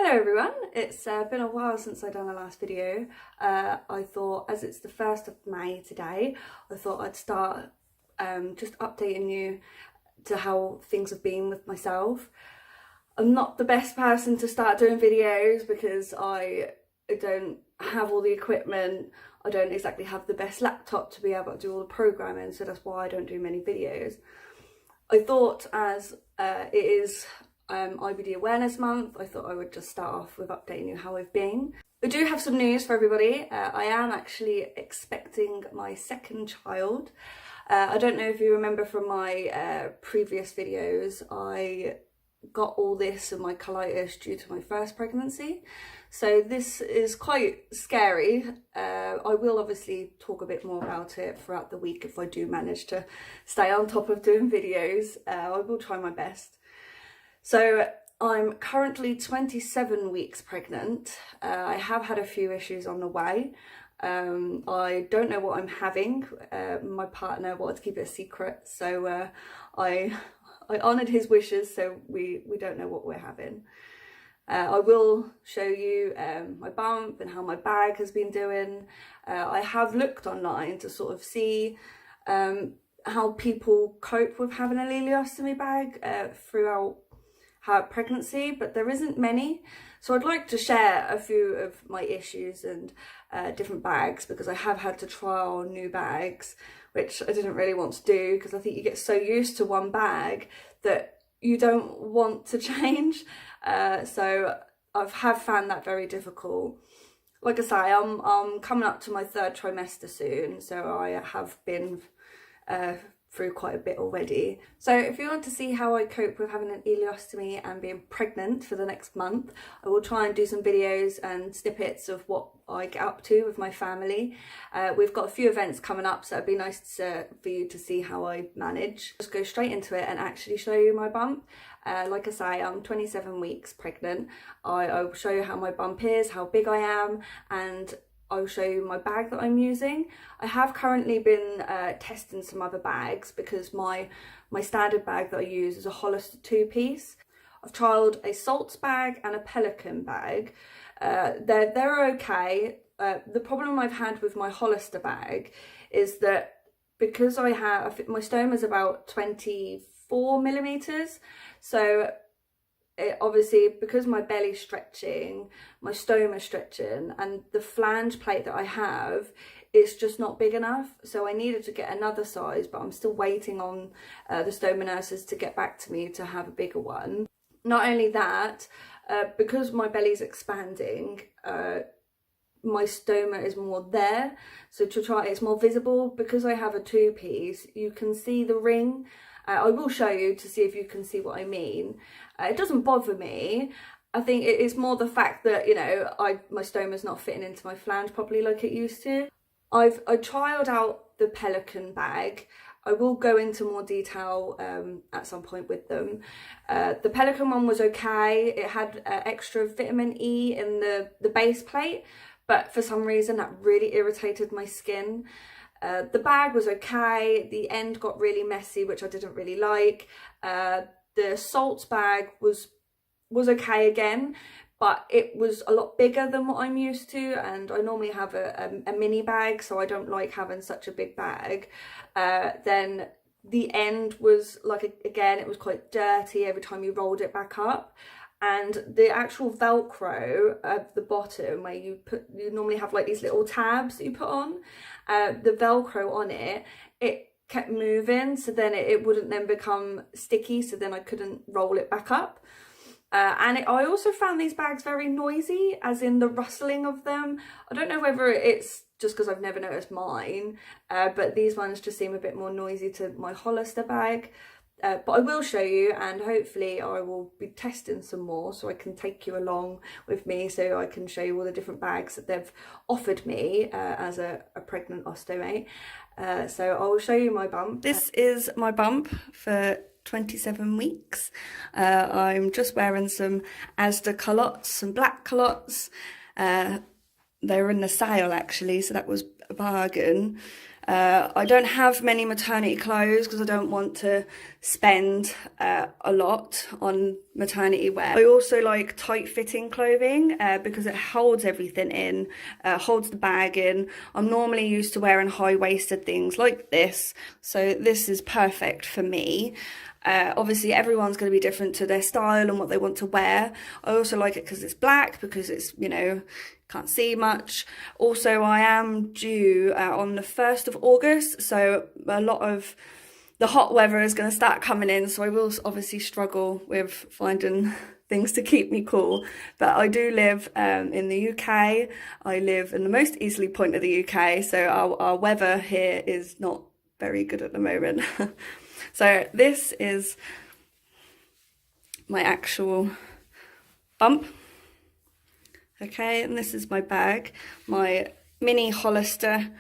Hello everyone, it's been a while since I've done a last video. I thought, as it's the 1st of May today, I thought I'd start just updating you to how things have been with myself. I'm not the best person to start doing videos because I don't have all the equipment. I don't exactly have the best laptop to be able to do all the programming, so that's why I don't do many videos. I thought as it is IBD Awareness Month, I thought I would just start off with updating you how I've been. I do have some news for everybody. I am actually expecting my second child. I don't know if you remember from my previous videos, I got all this and my colitis due to my first pregnancy. So this is quite scary. I will obviously talk a bit more about it throughout the week if I do manage to stay on top of doing videos. I will try my best. So I'm currently 27 weeks pregnant. I have had a few issues on the way. I don't know what I'm having. My partner wanted to keep it a secret, so I honoured his wishes, so we don't know what we're having. I will show you my bump and how my bag has been doing. I have looked online to sort of see how people cope with having a ileostomy bag throughout her pregnancy, but there isn't many. So I'd like to share a few of my issues and different bags, because I have had to trial new bags, which I didn't really want to do because I think you get so used to one bag that you don't want to change. So I have found that very difficult. Like I say, I'm coming up to my 3rd trimester soon, so I have been through quite a bit already. So if you want to see how I cope with having an ileostomy and being pregnant for the next month, I will try and do some videos and snippets of what I get up to with my family. We've got a few events coming up, so it'd be nice for you to see how I manage. Just go straight into it and actually show you my bump. Like I say, I'm 27 weeks pregnant. I'll show you how my bump is, how big I am, and I'll show you my bag that I'm using. I have currently been testing some other bags because my standard bag that I use is a Hollister 2-piece. I've trialled a Salts bag and a Pelican bag. They're okay. The problem I've had with my Hollister bag is that because my stoma is about 24 millimeters, so obviously, because my belly's stretching, my stoma's stretching, and the flange plate that I have is just not big enough. So I needed to get another size, but I'm still waiting on the stoma nurses to get back to me to have a bigger one. Not only that, because my belly's expanding, my stoma is more there. So it's more visible. Because I have a 2-piece, you can see the ring. I will show you to see if you can see what I mean. It doesn't bother me. I think it is more the fact that, you know, my stoma's not fitting into my flange properly like it used to. I trialled out the Pelican bag. I will go into more detail at some point with them. The Pelican one was okay. It had extra vitamin E in the base plate, but for some reason that really irritated my skin. The bag was okay. The end got really messy, which I didn't really like. The Salts bag was okay again, but it was a lot bigger than what I'm used to, and I normally have a mini bag, so I don't like having such a big bag. Then the end was like, again, it was quite dirty every time you rolled it back up. And the actual Velcro at the bottom, where you normally have like these little tabs that you put on, the Velcro on it kept moving, so then it wouldn't then become sticky, so then I couldn't roll it back up. I also found these bags very noisy, as in the rustling of them. I don't know whether it's just because I've never noticed mine, but these ones just seem a bit more noisy to my Hollister bag. But I will show you, and hopefully I will be testing some more so I can take you along with me, so I can show you all the different bags that they've offered me as a pregnant ostomate. So I will show you my bump. This is my bump for 27 weeks. I'm just wearing some Asda culottes, some black culottes. They were in the sale actually, so that was a bargain. I don't have many maternity clothes because I don't want to spend a lot on maternity wear. I also like tight fitting clothing because it holds everything in, holds the bag in. I'm normally used to wearing high-waisted things like this, so this is perfect for me. Obviously everyone's going to be different to their style and what they want to wear. I also like it because it's black, because it's, you know, can't see much. Also, I am due on the 1st of August, so a lot of the hot weather is going to start coming in, so I will obviously struggle with finding things to keep me cool. But I do live in the UK. I live in the most easterly point of the UK, so our weather here is not very good at the moment. So this is my actual bump. Okay, and this is my bag, my mini Hollister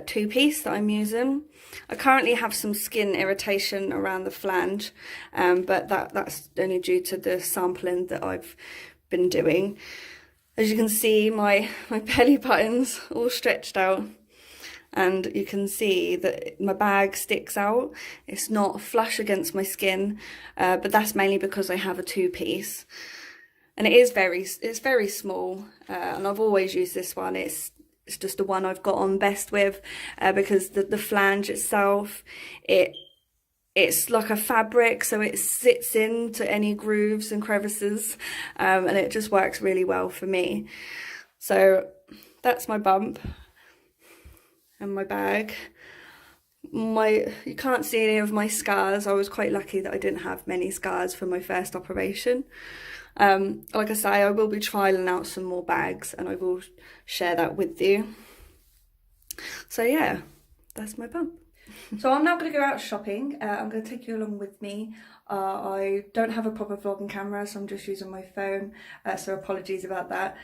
two-piece that I'm using. I currently have some skin irritation around the flange, but that's only due to the sampling that I've been doing. As you can see, my belly button's all stretched out, and you can see that my bag sticks out. It's not flush against my skin, but that's mainly because I have a two-piece. And it's very small, and I've always used this one. It's just the one I've got on best with, because the flange itself, it's like a fabric, so it sits into any grooves and crevices, and it just works really well for me. So that's my bump and my bag. You can't see any of my scars. I was quite lucky that I didn't have many scars from my first operation. Like I say, I will be trialing out some more bags and I will share that with you. So yeah, that's my bump. So I'm now going to go out shopping. I'm going to take you along with me. I don't have a proper vlogging camera, so I'm just using my phone, so apologies about that.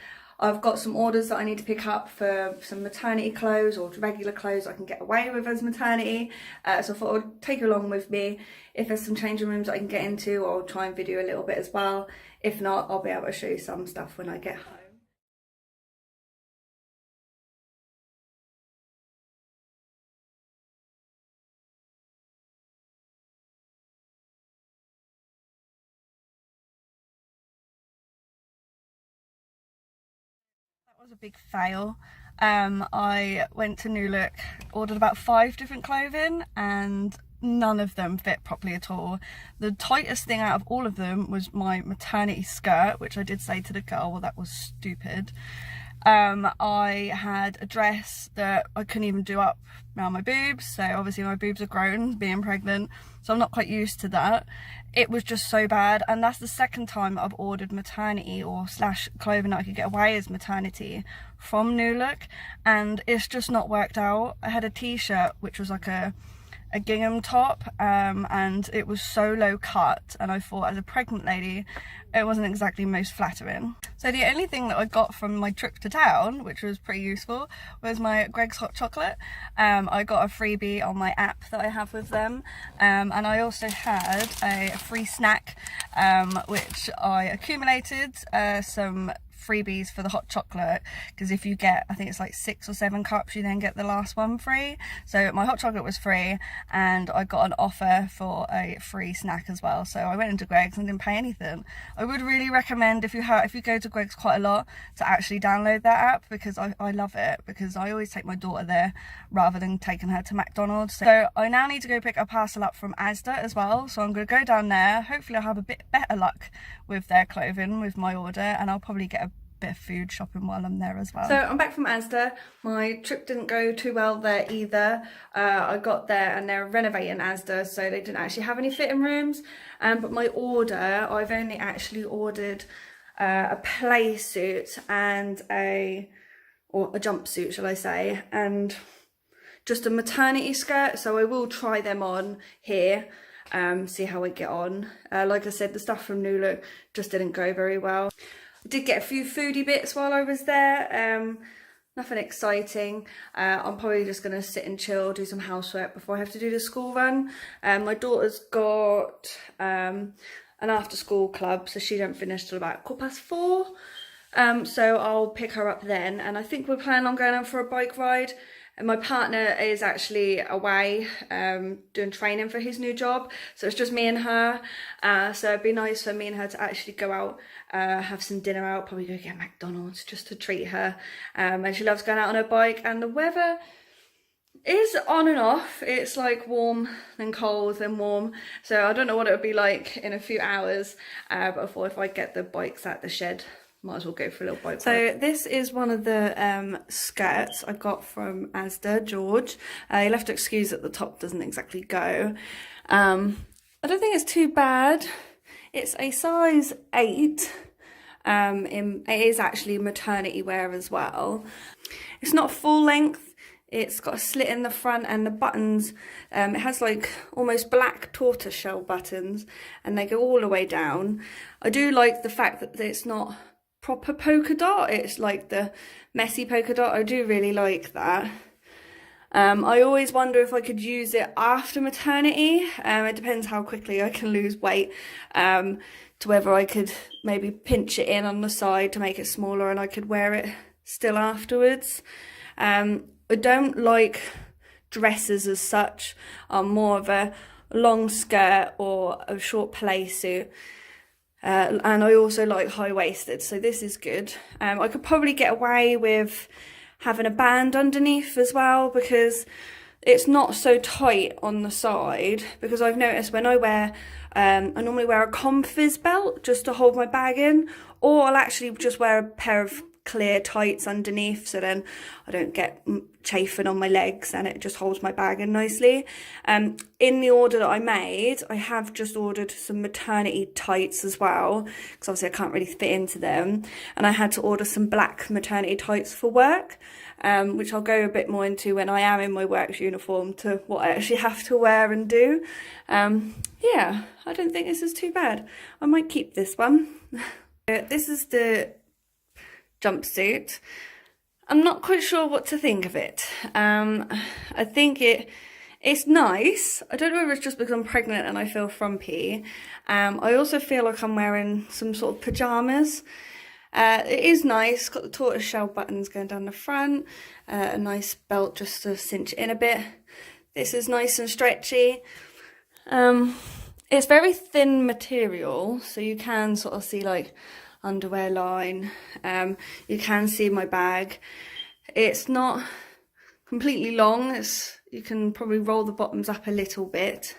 I've got some orders that I need to pick up for some maternity clothes or regular clothes I can get away with as maternity. So I thought I'd take you along with me. If there's some changing rooms I can get into, I'll try and video a little bit as well. If not, I'll be able to show you some stuff when I get home. That was a big fail. I went to New Look, ordered about 5 different clothing, and none of them fit properly at all. The tightest thing out of all of them was my maternity skirt, which I did say to the girl, well, that was stupid. I had a dress that I couldn't even do up around my boobs, so obviously my boobs are grown being pregnant, so I'm not quite used to that. It was just so bad, and that's the second time I've ordered maternity or / clothing that I could get away as maternity from New Look, and it's just not worked out. I had a t-shirt which was like a gingham top, and it was so low cut, and I thought as a pregnant lady it wasn't exactly most flattering. So the only thing that I got from my trip to town, which was pretty useful, was my Greggs hot chocolate. I got a freebie on my app that I have with them, and I also had a free snack, which I accumulated some freebies for the hot chocolate, because if you get, I think it's like 6 or 7 cups, you then get the last one free. So my hot chocolate was free, and I got an offer for a free snack as well. So I went into Greggs and didn't pay anything. I would really recommend, if you go to Greggs quite a lot, to actually download that app, because I love it, because I always take my daughter there rather than taking her to McDonald's. So I now need to go pick a parcel up from Asda as well, so I'm going to go down there. Hopefully I'll have a bit better luck with their clothing with my order, and I'll probably get a bit of food shopping while I'm there as well. So I'm back from Asda. My trip didn't go too well there either. I got there and they're renovating Asda, so they didn't actually have any fitting rooms. But my order, I've only actually ordered a play suit and a jumpsuit, shall I say, and just a maternity skirt. So I will try them on here, see how I get on. Like I said, the stuff from New Look just didn't go very well. I did get a few foodie bits while I was there, nothing exciting. I'm probably just going to sit and chill, do some housework before I have to do the school run. My daughter's got an after school club, so she don't finish till about 4:15. So I'll pick her up then, and I think we're planning on going out for a bike ride And my partner is actually away doing training for his new job, so it's just me and her. So it'd be nice for me and her to actually go out, have some dinner out, probably go get McDonald's just to treat her. And she loves going out on her bike, and the weather is on and off. It's like warm then cold then warm, so I don't know what it would be like in a few hours, but I thought if I get the bikes at the shed, might as well go for a little bike. So this is one of the skirts I got from Asda, George. You'll have to excuse that the top doesn't exactly go. I don't think it's too bad. It's a size 8. It is actually maternity wear as well. It's not full length. It's got a slit in the front, and the buttons, it has like almost black tortoiseshell buttons, and they go all the way down. I do like the fact that it's not proper polka dot, it's like the messy polka dot. I do really like that. I always wonder if I could use it after maternity. It depends how quickly I can lose weight, to whether I could maybe pinch it in on the side to make it smaller and I could wear it still afterwards. I don't like dresses as such. I'm more of a long skirt or a short play suit. And I also like high-waisted, so this is good. I could probably get away with having a band underneath as well, because it's not so tight on the side. Because I've noticed when I wear, I normally wear a Comfizz belt just to hold my bag in, or I'll actually just wear a pair of clear tights underneath, so then I don't get chafing on my legs and it just holds my bag in nicely. In the order that I made, I have just ordered some maternity tights as well, because obviously I can't really fit into them, and I had to order some black maternity tights for work, which I'll go a bit more into when I am in my work uniform, to what I actually have to wear and do. Yeah, I don't think this is too bad. I might keep this one. This is the jumpsuit. I'm not quite sure what to think of it. I think it's nice. I don't know if it's just because I'm pregnant and I feel frumpy. I also feel like I'm wearing some sort of pyjamas. It is nice. It's got the tortoiseshell buttons going down the front, a nice belt just to cinch it in a bit. This is nice and stretchy. It's very thin material, so you can sort of see like underwear line. You can see my bag. It's not completely long. You can probably roll the bottoms up a little bit.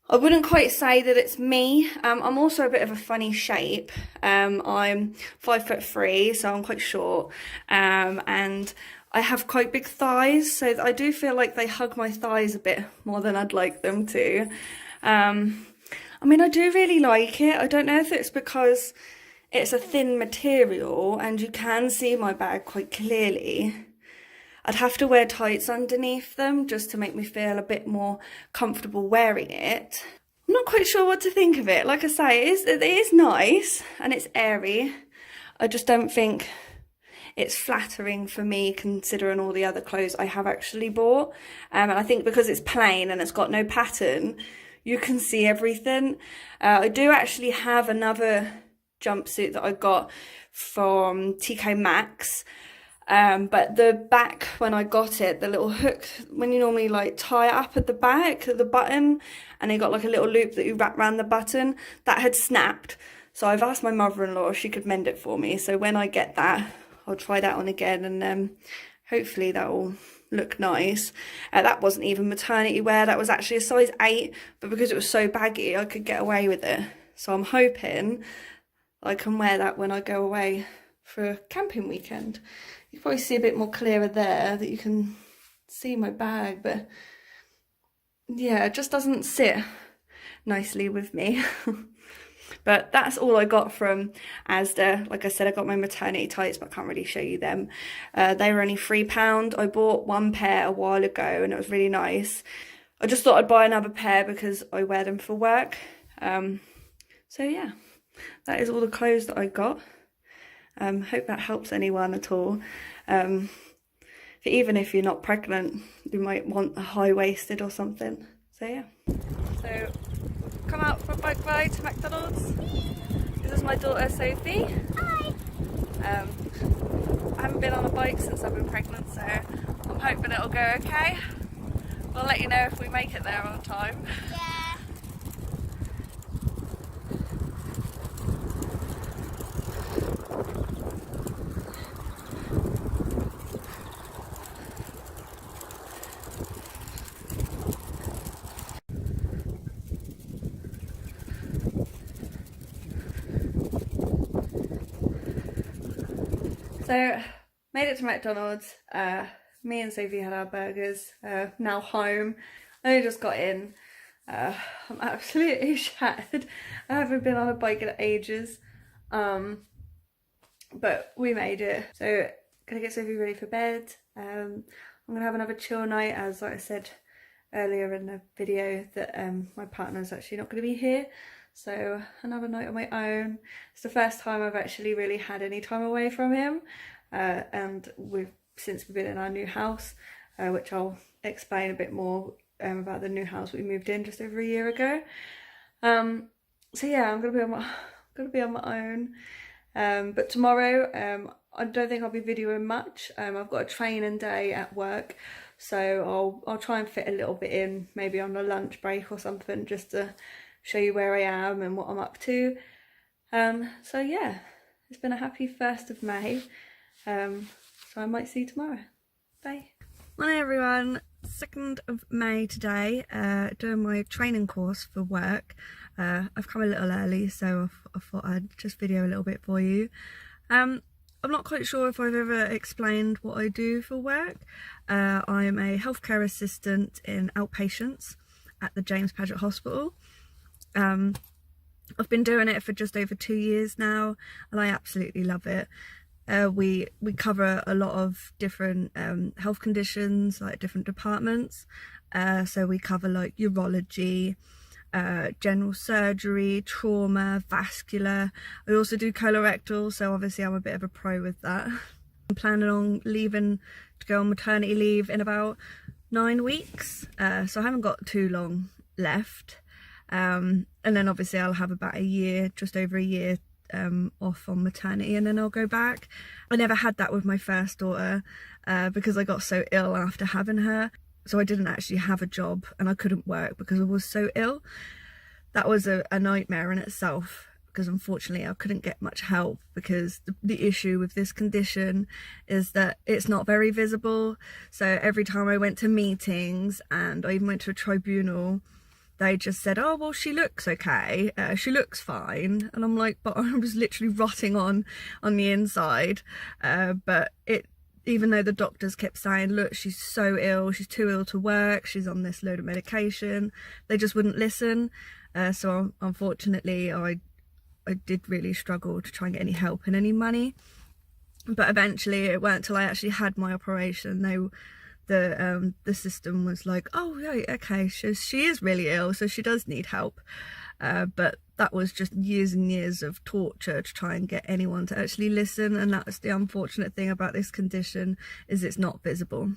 I wouldn't quite say that it's me. I'm also a bit of a funny shape. I'm 5'3", so I'm quite short, and I have quite big thighs, so I do feel like they hug my thighs a bit more than I'd like them to. I mean, I do really like it. I don't know if it's because it's a thin material and you can see my bag quite clearly. I'd have to wear tights underneath them just to make me feel a bit more comfortable wearing it. I'm not quite sure what to think of it. Like I say, it is nice and it's airy. I just don't think it's flattering for me, considering all the other clothes I have actually bought. And I think because it's plain and it's got no pattern, you can see everything. I do actually have another jumpsuit that I got from TK Maxx, but the back, when I got it, the little hook, when you normally like tie it up at the back of the button, and they got like a little loop that you wrap around the button, that had snapped. So I've asked my mother-in-law if she could mend it for me, so when I get that, I'll try that on again, and hopefully that will look nice. That wasn't even maternity wear, that was actually a size 8, but because it was so baggy I could get away with it. So I'm hoping I can wear that when I go away for a camping weekend. You can probably see a bit more clearer there, that you can see my bag, but yeah, it just doesn't sit nicely with me. But that's all I got from Asda. Like I said, I got my maternity tights, but I can't really show you them. They were only £3. I bought one pair a while ago and it was really nice. I just thought I'd buy another pair because I wear them for work. So yeah, that is all the clothes that I got. Hope that helps anyone at all. Even if you're not pregnant, you might want a high-waisted or something. So yeah. So come out for a bike ride to McDonald's. This is my daughter Sophie. Hi. I haven't been on a bike since I've been pregnant, so I'm hoping it'll go okay. We'll let you know if we make it there on time. Yeah. So, made it to McDonald's. Me and Sophie had our burgers. Now home. I only just got in. I'm absolutely shattered. I haven't been on a bike in ages. But we made it. So, gonna get Sophie ready for bed. I'm gonna have another chill night, as like I said earlier in the video, that my partner's actually not gonna be here. So another night on my own. It's the first time I've actually really had any time away from him, and since we've been in our new house, which I'll explain a bit more about the new house we moved in just over a year ago. So yeah, I'm gonna be on my own. But tomorrow, I don't think I'll be videoing much. I've got a training day at work, so I'll try and fit a little bit in, maybe on a lunch break or something, just to show you where I am and what I'm up to. So yeah, it's been a happy 1st of May. So I might see you tomorrow. Bye. Morning everyone, 2nd of May today, doing my training course for work. I've come a little early, so I thought I'd just video a little bit for you. I'm not quite sure if I've ever explained what I do for work. I'm a healthcare assistant in outpatients at the James Paget Hospital. I've been doing it for just over 2 years now, and I absolutely love it. We cover a lot of different health conditions, like different departments. So we cover like urology, general surgery, trauma, vascular. I also do colorectal, so obviously I'm a bit of a pro with that. I'm planning on leaving to go on maternity leave in about 9 weeks, so I haven't got too long left. And then obviously I'll have about a year, just over a year off on maternity, and then I'll go back. I never had that with my first daughter because I got so ill after having her, so I didn't actually have a job and I couldn't work because I was so ill. That was a nightmare in itself, because unfortunately I couldn't get much help, because the issue with this condition is that it's not very visible. So every time I went to meetings, and I even went to a tribunal, they just said, oh well, she looks okay, she looks fine, and I'm like, but I was literally rotting on the inside. But even though the doctors kept saying, look, she's so ill, she's too ill to work, she's on this load of medication, they just wouldn't listen. So unfortunately I did really struggle to try and get any help and any money. But eventually it weren't until I actually had my operation, the system was like, oh yeah, okay, she is really ill, so she does need help. But that was just years and years of torture to try and get anyone to actually listen, and that's the unfortunate thing about this condition, is it's not visible.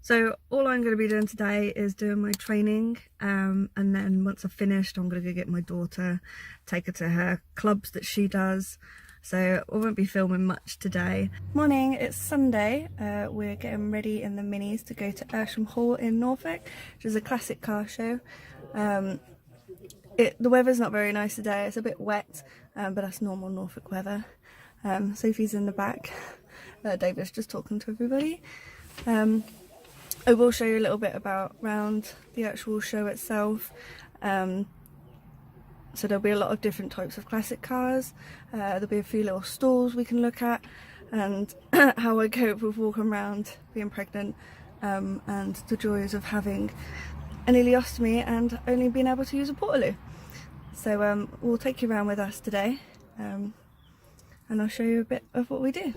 So all I'm going to be doing today is doing my training, and then once I've finished, I'm going to go get my daughter, take her to her clubs that she does. So I won't be filming much today. Morning, it's Sunday. We're getting ready in the minis to go to Earsham Hall in Norfolk, which is a classic car show. The weather's not very nice today, it's a bit wet, but that's normal Norfolk weather. Sophie's in the back, David's just talking to everybody. I will show you a little bit around the actual show itself. So there'll be a lot of different types of classic cars, there'll be a few little stalls we can look at, and how I cope with walking around being pregnant, and the joys of having an ileostomy and only being able to use a portaloo. So we'll take you around with us today, and I'll show you a bit of what we do.